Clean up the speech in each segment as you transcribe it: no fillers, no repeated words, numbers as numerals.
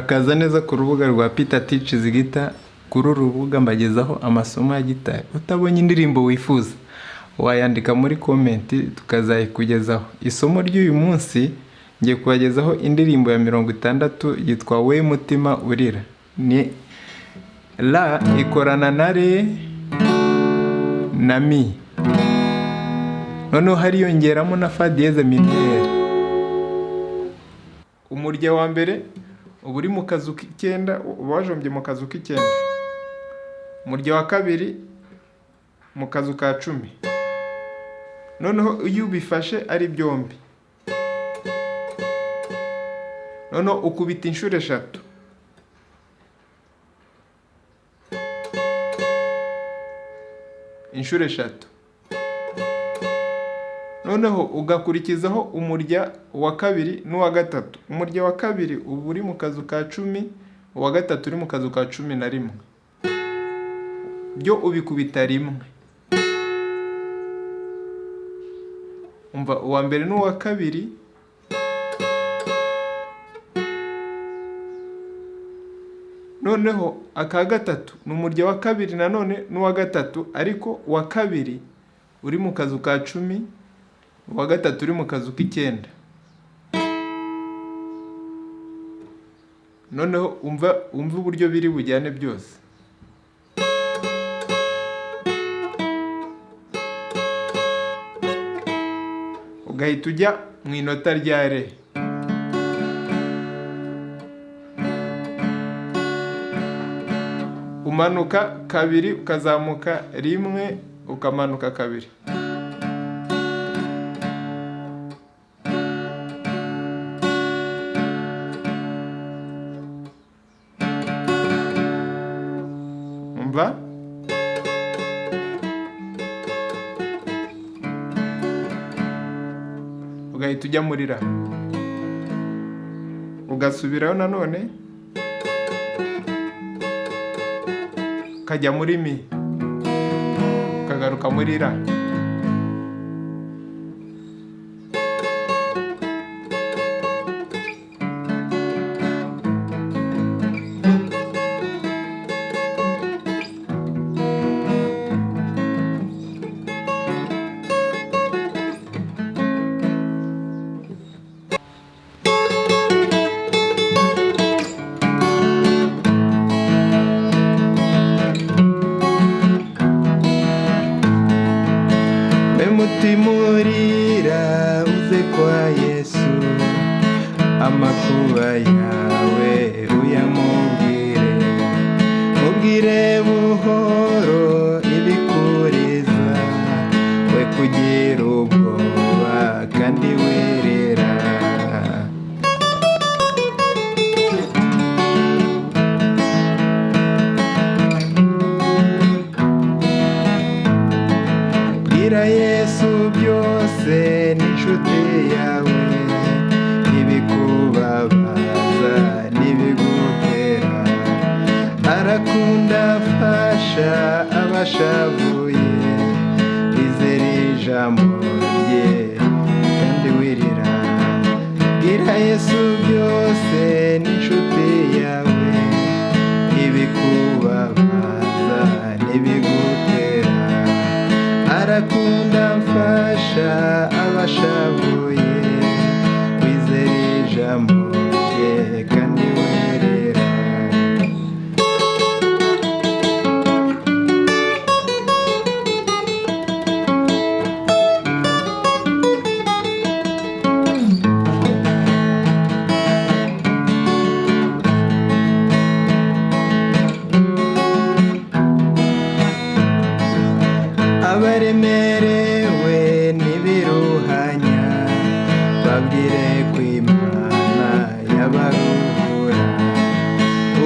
Murakaza neza ku rubuga rwa Peter Teaches Guitar. Kuri uru rubuga mbagezaho amasomo ya gitari. Utabonye indirimbo wifuza wayandika muri comment tukazayikugezaho. Isomo ry'uyu munsi ngiye kubagezaho indirimbo ya 60 yitwa We Mutima Urira. Ni La ikorana na Re na Mi. Noneho hariyongeramo na Fa dièse mineur. Umurya wa mbere uba uri mu kazu k'icyenda, wajombye mu kazu k'icyenda. Umurya wa kabiri mu kazu ka 10. Noneho iyo ubifashe ari byombi, noneho ukubita inshuro 3. Inshuro 3. Noneho ugakurikizaho umurya wa kabiri n'uwa gatatu. Umurya wa kabiri uba uri mu kazu ka 10, uwa gatatu uri mu kazu ka 11. Byo ubikubita rimwe. Umva uwa mbere n'uwa kabiri, noneho aka gatatu ni umurya wa kabiri nanone n'uwa gatatu, ariko wa kabiri uri mu kazu ka 10, uwa gatatu uri mu kazu k'icyenda. Noneho umva uburyo biri bujyane byose. Ugahita ujya mu inota rya Re. Umanuka kabiri, ukazamuka rimwe, ukamanuka kabiri. Umva? Ugahita ujya muri Ra. Ugasubirayo nanone, ukajya muri Mi, ukagaruka muri Ra. Mutima urira uze kwa Yesu, amakuba yawe uyamubwire. Mubwire buhoro ibikuriza, we kugira ubwoba kandi werera. Bwira Yesu byose n'inshuti yawe, ibikubabaza n'ibigutera. Arakunda afasha abashavuye, izere ijambo rye kandi wirira. Bwira Yesu byose n'inshuti yawe, ibikubabaza n'ibigutera. Arakunda mfasha abashavuye, wizere ijambo rye kandi werera. Abaremerewe n'ibiruhanya, babwire ko Imana yabaruhura.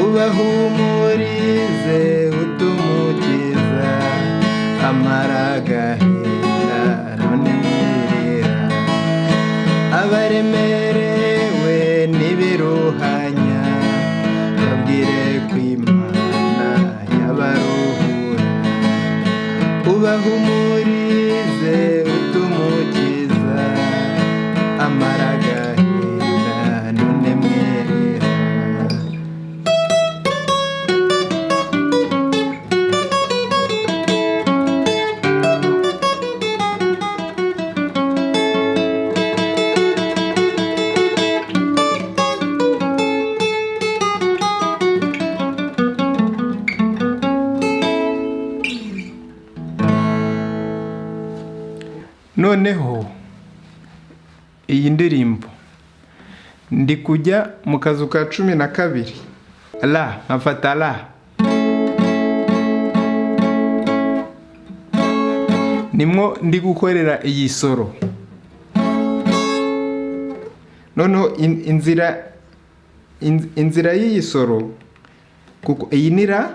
Ubahumurize utumukiza, amara agahinda none mwirira. Abaremerewe n'ibiruhanya, babwire ko Imana yabaruhura. Ubahumurize utumukiza, amara agahinda none mwirira. noneho iyi ndirimbo ndi kujya mu kazu ka 12 la nkafata la nimwo ndi gukorera iyi soro. Noneho inzira y'iyi soro kuko iyi ni ra,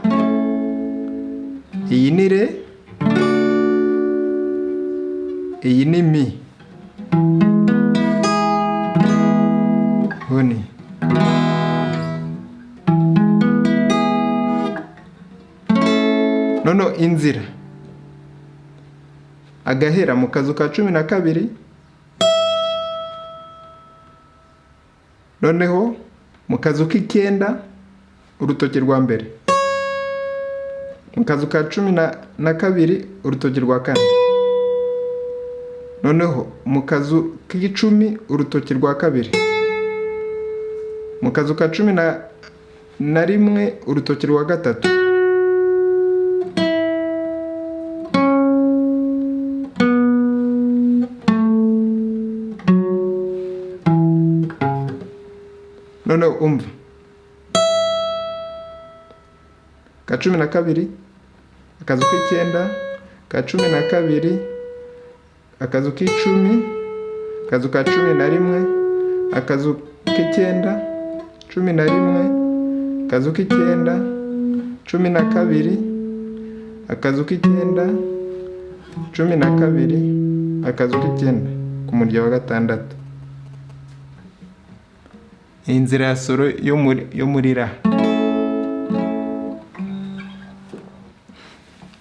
iyi ni re, iyi ni mi. Honi noneho inzira agahera mu kazu ka 12, noneho mu kazu k'9 urutoki rwa mbere, mu kazu ka 12 urutoki rwa 4, noneho mu kazu k'10 urutoki rwa 2, mu kazu ka 11 urutoki rwa 3, noneho umva ka 12 akazu k'9 ka 12 akazu k'10 akazu ka 11 akazu k'9 11 akazu k'9 12 akazu k'9 12 akazu k'9 ku murya wa 6. Inzira ya soro yo muri ra.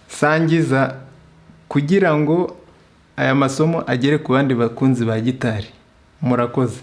Sangiza kugira ngo aya masomo agere ku bandi bakunzi ba gitari. Murakoze.